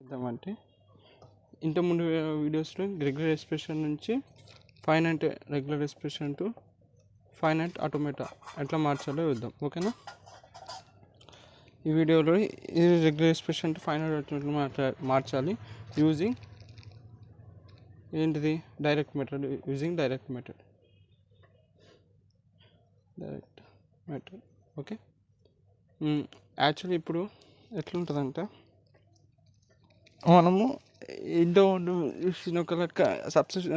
చేద్దామంటే ఇంతకుముందు వీడియోస్లో రెగ్యులర్ ఎక్స్ప్రెషన్ నుంచి finite regular expression to finite automata ఎట్లా మార్చాలో చూద్దాం. ఓకేనా? ఈ వీడియోలో ఇది regular expression to finite automata మార్చాలి యూజింగ్ ఏంటిది direct method. Direct method okay. Actually ఇప్పుడు ఎట్లుంటుందంటే మనము ఇంట్లో చూసిన ఒక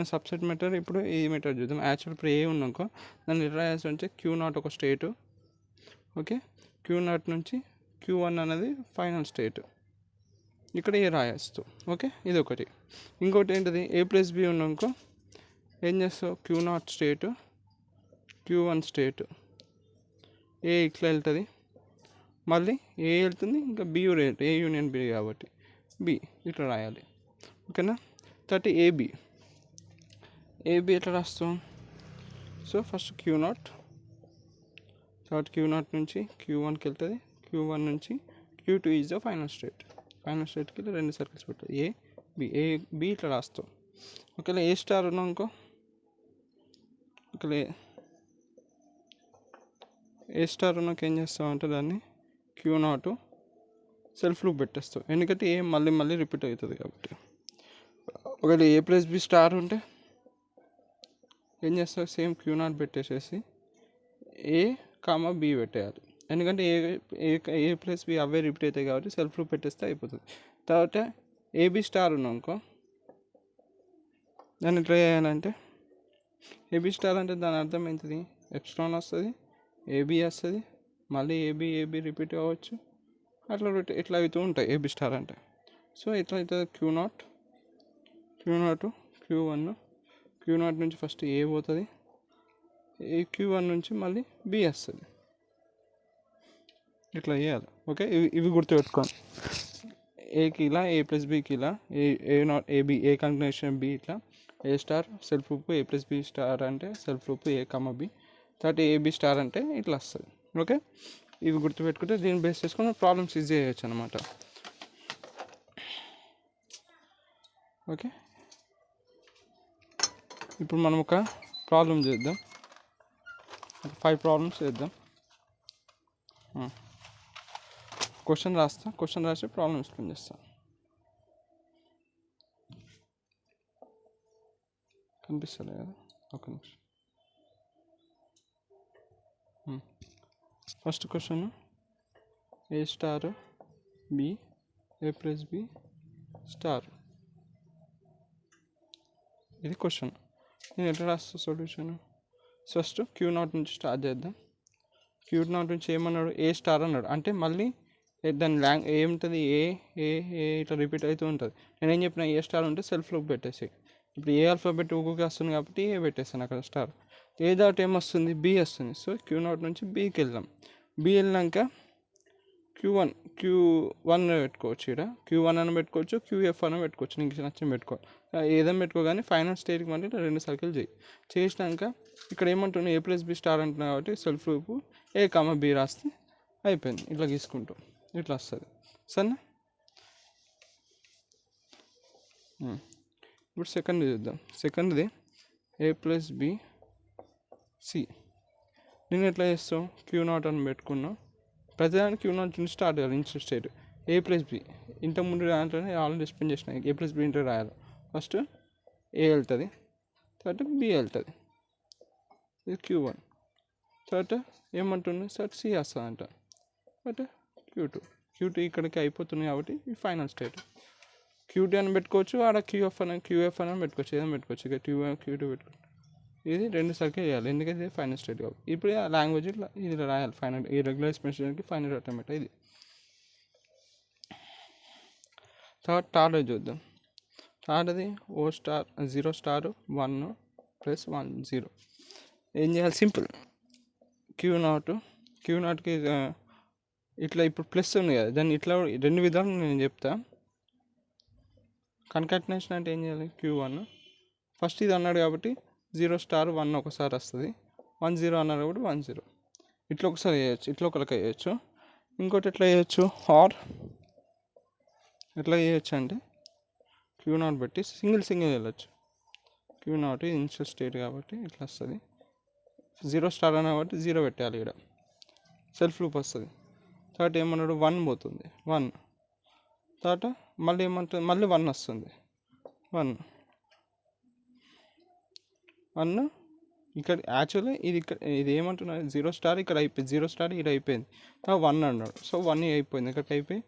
సబ్సెట్ మెథడ్. ఇప్పుడు ఈ మెథడ్ చూద్దాం. యాక్చువల్ ఇప్పుడు ఏ ఉన్నాకో దాన్ని ఎట్లా రాయాల్సి అంటే Q0 ఒక స్టేటు. ఓకే, Q0 నుంచి Q1 అనేది ఫైనల్ స్టేట్. ఇక్కడ ఏ రాయేస్తూ. ఓకే, ఇది ఒకటి. ఇంకోటి ఏంటిది A+B ఉన్నాకో ఏం చేస్తావు, Q0 స్టేటు Q1 స్టేటు. ఏ ఇట్లా వెళ్తుంది, మళ్ళీ ఏ వెళ్తుంది, ఇంకా B ఏ యూనియన్ B కాబట్టి B ఇట్లా రాయాలి. ఓకేనా? ఏబి ఎట్లా రాస్తాం? సో ఫస్ట్ Q0, Q0 నుంచి Q1కి వెళ్తుంది, Q1 నుంచి Q2 is the final state. Final స్టేట్కి రెండు సర్కిల్స్ పెట్టాలి, B ఇట్లా రాస్తాం. ఒకవేళ ఏ స్టార్ ఉన్నాకో, ఒకవేళ ఏ స్టార్ ఉన్నాక ఏం చేస్తాం అంటే దాన్ని Q0 సెల్ఫ్ లూప్ పెట్టేస్తాం, ఎందుకంటే ఏ మళ్ళీ రిపీట్ అవుతుంది కాబట్టి. ఒకవేళ A+B స్టార్ ఉంటే ఏం చేస్తావు, సేమ్ Q0 పెట్టేసేసి A, B పెట్టేయాలి, ఎందుకంటే A+B అవే రిపీట్ అవుతాయి కాబట్టి సెల్ఫ్ లూప్ పెట్టేస్తే అయిపోతుంది. తర్వాత AB స్టార్ ఉన్నాకో దాన్ని ఎట్లా చేయాలంటే, AB స్టార్ అంటే దాని అర్థం ఏంటిది, ఎప్సిలాన్ వస్తుంది, AB వస్తుంది, మళ్ళీ AB రిపీట్ అవ్వచ్చు, అట్లా ఇట్లా అవుతూ ఉంటాయి AB స్టార్ అంటే. సో ఎట్లా అవుతుంది, Q0 Q1 నుంచి ఫస్ట్ A పోతుంది, Q1 నుంచి మళ్ళీ B వస్తుంది, ఇట్లా చేయాలి. ఓకే, ఇవి గుర్తుపెట్టుకోండి. ఏకి ఇలా, A+Bకి ఇలా, AB ఏ కంటిన్యూషన్ B ఇట్లా, A star self loop, A+B star అంటే సెల్ఫ్ లూప్ A, B. తర్వాత AB స్టార్ అంటే ఇట్లా వస్తుంది. ఓకే, ఇవి గుర్తుపెట్టుకుంటే దీన్ని బేస్ చేసుకుని ప్రాబ్లమ్స్ ఈజీ చేయొచ్చు అనమాట. ఓకే, ఇప్పుడు మనం ఒక ప్రాబ్లం చేద్దాం, 5 ప్రాబ్లమ్స్ చేద్దాం. క్వశ్చన్ రాసి ప్రాబ్లమ్ ఎక్స్ప్లెయిన్ చేస్తాను. కనిపిస్తలే కదా, ఒక నిమిషం. First question, A star B, A+B star. ఇది క్వశ్చన్. నేను ఎట్లా రాస్తా సొల్యూషన్? ఫస్ట్ Q0 నుంచి స్టార్ట్ చేద్దాం. Q0 నుంచి ఏమన్నాడు, ఏ స్టార్ అన్నాడు, అంటే మళ్ళీ దాని ఏముంటుంది, ఏ ఇట్లా రిపీట్ అవుతూ ఉంటుంది. నేనేం చెప్పిన, ఏ స్టార్ ఉంటే సెల్ఫ్ లూప్ పెట్టేసి, ఇప్పుడు ఏ ఆల్ఫాబెట్ ఊరికి వస్తుంది కాబట్టి ఏ పెట్టేస్తాను అక్కడ స్టార్. ఏ దాట్ ఏమొస్తుంది, B వస్తుంది. సో Q0 నుంచి Bకి వెళ్దాం. B వెళ్ళినాక Q1 పెట్టుకోవచ్చు, ఇక్కడ Q1 అని పెట్టుకోవచ్చు, QF అని పెట్టుకోవచ్చు, నీకు నచ్చని పెట్టుకో, ఏదైనా పెట్టుకో. కానీ ఫైనల్ స్టేట్కి మళ్ళీ 2 సర్కిల్ చేసినాక ఇక్కడ ఏమంటున్నా, A+B స్టార్ అంటున్నా కాబట్టి సెల్ఫ్ లూప్ A, B రాస్తే అయిపోయింది. ఇట్లా గీసుకుంటాం, ఇట్లా వస్తుంది. సరేనా? ఇప్పుడు సెకండ్ చూద్దాం. సెకండ్ది A+B C. నేను ఎట్లా చేస్తాం, Q0 అని పెట్టుకున్నాం. ప్రతిదానికి Q0 నుంచి స్టార్ట్ చేయాలి. ఇన్స్టెంట్ స్టేట్ A+B ఇంతకుముందు దాంట్లోనే ఆల్రెడీ ఎక్స్ప్లెయిన్ చేసిన, A+B ఇంటర్ రాయాలి. ఫస్ట్ ఏ వెళ్తుంది, తర్వాత B వెళ్తుంది, ఇది Q1. తర్వాత ఏమంటుంది, తర్వాత C వస్తుంది అంట, తర్వాత Q2 ఇక్కడికి అయిపోతుంది కాబట్టి ఇది ఫైనల్ స్టేట్. Q2 అని పెట్టుకోవచ్చు, ఆడ QF అని పెట్టుకోవచ్చు, ఏదైనా పెట్టుకోవచ్చు. ఇక Q2 పెట్టుకోవచ్చు. ఇది 2 సర్కిల్ చేయాలి, ఎందుకంటే ఇది ఫైనల్ స్టేట్ కాబట్టి. ఇప్పుడు ఆ లాంగ్వేజ్ ఇట్లా ఇది రాయాలి. ఫైనల్ ఈ రెగ్యులర్ ఎక్స్ప్రెషన్కి ఫైనల్ ఆటోమేటా ఇది. తర్వాత థర్డ్ చూద్దాం. థర్డ్ది O స్టార్ 0 స్టార్ 1 + 1 0. ఏం చేయాలి, సింపుల్. Q0కి ఇట్లా ఇప్పుడు ప్లస్ ఉంది కదా, దాన్ని ఇట్లా 2 విధాలు నేను చెప్తా. కన్కాటినేషన్ అంటే ఏం చేయాలి, Q1 ఫస్ట్ ఇది అన్నాడు కాబట్టి 0 స్టార్ 1 ఒకసారి వస్తుంది, 1 0 అన్నారు కాబట్టి 1 0. ఇట్లా ఒకసారి వేయచ్చు, ఇట్లా ఒకరికి వేయచ్చు. ఇంకోటి ఎట్లా వేయచ్చు, ఆర్ ఎట్లా చేయొచ్చు అంటే క్యూ నాట్ పెట్టి సింగిల్ వెళ్ళొచ్చు. క్యూ నాట్ ఇనిషియల్ స్టేట్ కాబట్టి ఇట్లా వస్తుంది. 0 స్టార్ అన్న కాబట్టి 0 పెట్టాలి. ఇక్కడ సెల్ఫ్ లూప్ వస్తుంది. తర్వాత ఏమన్నాడు 1 పోతుంది, 1 తర్వాత మళ్ళీ ఏమంటుంది, మళ్ళీ 1 వస్తుంది, 1 ఇక్కడ యాక్చువల్లీ ఇది ఏమంటున్నారు 0 స్టార్ ఇక్కడ అయిపోయింది, 0 స్టార్ ఇక్కడ అయిపోయింది, 1 అన్నాడు. సో 1 అయిపోయింది, ఇక్కడికి అయిపోయి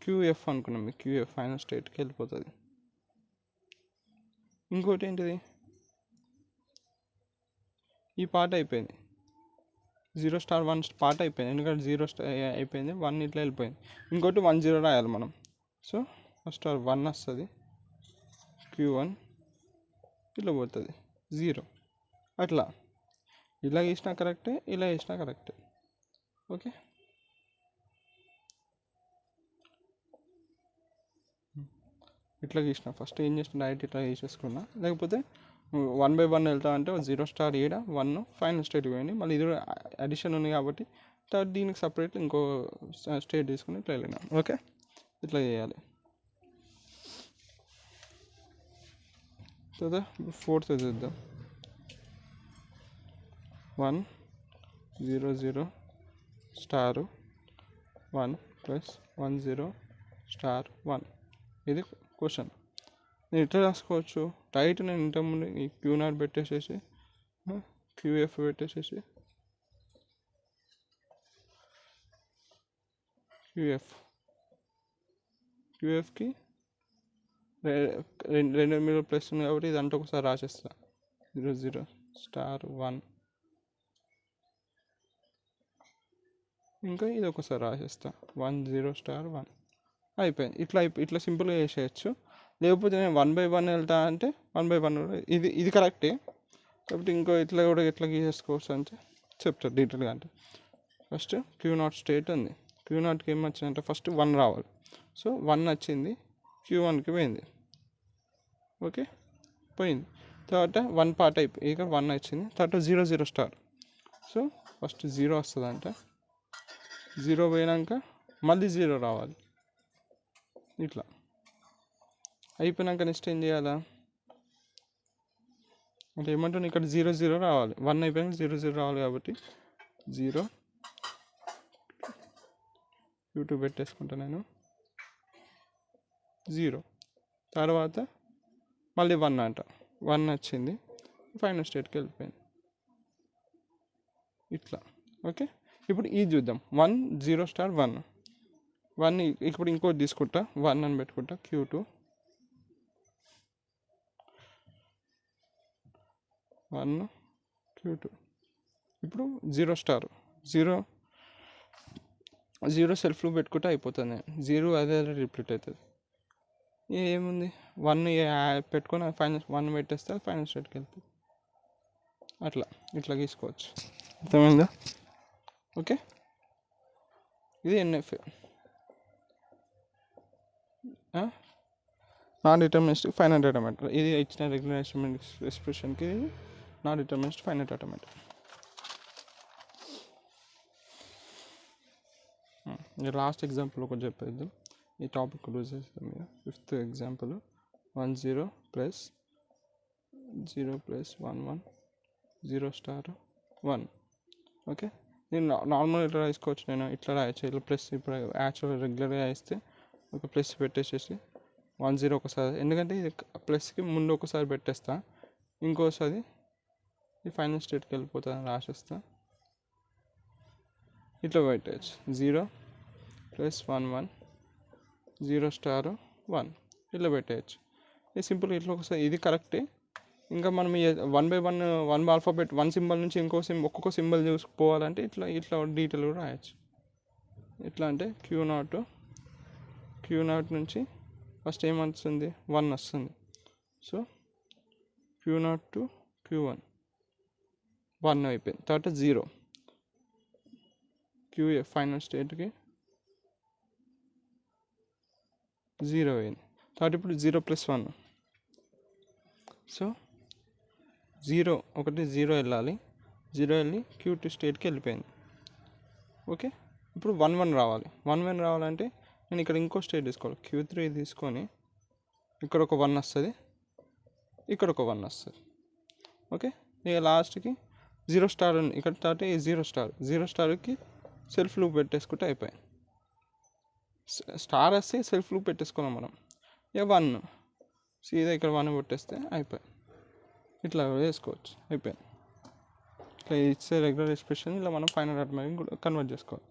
క్యూఎఫ్ అనుకున్నాం, క్యూఎఫ్ ఫైనల్ స్టేట్కి వెళ్ళిపోతుంది. ఇంకోటి ఏంటిది, ఈ పార్ట్ అయిపోయింది, 0 స్టార్ 1 పార్ట్ అయిపోయింది, ఎందుకంటే 0 స్టార్ అయిపోయింది, 1 ఇట్లా వెళ్ళిపోయింది. ఇంకోటి 1 0 రాయాలి మనం. సో ఫస్ట్ 1 వస్తుంది, Q1 ఇట్లా పోతుంది 0. అట్లా ఇలా వేసినా కరెక్టే, ఇలా వేసినా కరెక్టే. ఓకే, ఇట్లా గీసిన. ఫస్ట్ ఏం చేసిన, డైరెక్ట్ ఇట్లా వేసేసుకున్నా. లేకపోతే 1/1 వెళ్తా అంటే 0 స్టార్ ఈడ 1 ఫైనల్ స్టేట్ పోయింది, మళ్ళీ ఇది అడిషన్ ఉంది కాబట్టి తర్వాత దీనికి సపరేట్ ఇంకో స్టేట్ తీసుకుని ఇట్లా వెళ్ళినా. ఓకే, ఇట్లా చేయాలి. తర్వాత 4th చూద్దాం. 1 0 0 స్టార్ 1 ప్లస్ 1 0 స్టార్ 1. ఇది క్వశ్చన్. నేను ఇట్లా రాసుకోవచ్చు రైట్. నేను ఇంతకుముందు ఈ క్యూ నాట్ పెట్టేసేసి క్యూఎఫ్ పెట్టేసేసి క్యూఎఫ్కి రెండు మీద ప్లస్ ఉంది కాబట్టి ఇదంతా ఒకసారి రాసేస్తా. 0 0 స్టార్ 1, ఇంకా ఇది ఒకసారి రాసేస్తా 1 0 స్టార్ 1. అయిపోయింది. ఇట్లా సింపుల్గా చేసేయచ్చు. లేకపోతే నేను 1/1 వెళ్తా అంటే 1/1 ఇది కరెక్టే, కాబట్టి ఇంకో ఇట్లా కూడా ఎట్లా గీసేసుకోవచ్చు అంటే చెప్తారు డీటెయిల్గా. అంటే ఫస్ట్ క్యూ నాట్ స్టేట్ ఉంది, క్యూ నాట్కి ఏం వచ్చిందంటే ఫస్ట్ 1 రావాలి. సో 1 వచ్చింది, Q1కి పోయింది. ఓకే, పోయింది. తర్వాత 1 పార్ట్ అయిపోయి ఇక 1 వచ్చింది. తర్వాత 0 0 స్టార్. సో ఫస్ట్ 0 వస్తుందంట, 0 పోయినాక మళ్ళీ 0 రావాలి. ఇట్లా అయిపోయినాక నెక్స్ట్ ఏం చేయాలా అంటే ఏమంటున్నా, ఇక్కడ 0 0 రావాలి. 1 అయిపోయాక 0 0 రావాలి కాబట్టి 0 Q2 పెట్టేసుకుంటా నేను, 0 తర్వాత మళ్ళీ 1 అంట, 1 వచ్చింది, ఫైనల్ స్టేట్కి వెళ్ళిపోయింది. ఇట్లా. ఓకే, ఇప్పుడు ఇది చూద్దాం. 1 0 స్టార్ 1 ఇప్పుడు ఇంకోటి తీసుకుంటా, 1 అని పెట్టుకుంటా, Q2 1 Q2. ఇప్పుడు 0 స్టార్ 0 సెల్ఫ్లో పెట్టుకుంటే అయిపోతుంది. 0 అదే రిపీట్ అవుతుంది. ఏముంది 1 పెట్టుకొని ఫైనల్ 1 పెట్టేస్తే ఫైనల్ స్టేట్కి వెళ్తుంది. ఇట్లా గీసుకోవచ్చు. అర్థమైందా? ఓకే, ఇది NF non deterministic finite automata. ఇది ఇచ్చిన రెగ్యులర్ ఎక్స్ప్రెషన్కి non deterministic finite automata. Last example ఒకటి చెప్పేద్దాం, ఈ టాపిక్ లూజ్ చేస్తాం మీద. 5th example 1 0 plus 0 plus 1 1 0 star 1. Okay, నేను నార్మల్ ఇట్లా రాసుకోవచ్చు, నేను ఇట్లా రాయచ్చు. ఇట్లా ప్లస్ ఇప్పుడు యాక్చువల్ రెగ్యులర్గా వేస్తే ఒక ప్లస్ పెట్టేసేసి 1 0 ఒకసారి, ఎందుకంటే ఇది ప్లస్కి ముందు ఒకసారి పెట్టేస్తా, ఇంకోసారి ఈ ఫైనల్ స్టేట్కి వెళ్ళిపోతుందని రాసేస్తా. ఇట్లా పెట్టచ్చు 0 ప్లస్ 1 1 0 స్టార్ 1 ఇట్లా పెట్టేయచ్చు. ఇది సింపుల్. ఇట్లా ఒకసారి ఇది కరెక్టే. ఇంకా మనం 1/1 ఆల్ఫాబెట్ 1 సింబల్ నుంచి ఒక్కొక్క సింబల్ చూసుకోవాలంటే ఇట్లా డీటెయిల్ కూడా రాయచ్చు. ఎట్లా అంటే క్యూ నాట్ నుంచి ఫస్ట్ ఏమొస్తుంది 1 వస్తుంది. సో Q0 to Q1 1 అయిపోయింది. తర్వాత 0 QF ఫైనల్ స్టేట్కి 0 అయింది. తర్వాత ఇప్పుడు 0 ప్లస్ 1. సో 0 వెళ్ళాలి, 0 వెళ్ళి Q2 స్టేట్కి వెళ్ళిపోయింది. ఓకే, ఇప్పుడు 1 1 రావాలి. 1 1 రావాలంటే నేను ఇక్కడ ఇంకో స్టేట్ తీసుకోవాలి. Q3 తీసుకొని ఇక్కడ ఒక 1 వస్తుంది, ఇక్కడ ఒక 1 వస్తుంది. ఓకే, ఇక లాస్ట్కి 0 స్టార్ ఉంది ఇక్కడ స్టార్ట్ అయ్యి 0 స్టార్కి సెల్ఫ్ లూప్ పెట్టేసుకుంటే అయిపోయాయి. స్టార్ వస్తే సెల్ఫ్ లూప్ పెట్టేసుకున్నాం మనం. ఇక 1 సీదా ఇక్కడ 1 పెట్టేస్తే అయిపోయాయి. ఇట్లా వేసుకోవచ్చు, అయిపోయింది. ఇట్లా ఇచ్చే రెగ్యులర్ ఎక్స్ప్రెషన్ ఇలా మనం ఫైనల్ అర్థమెటిక్ కన్వర్ట్ చేసుకోవాలి.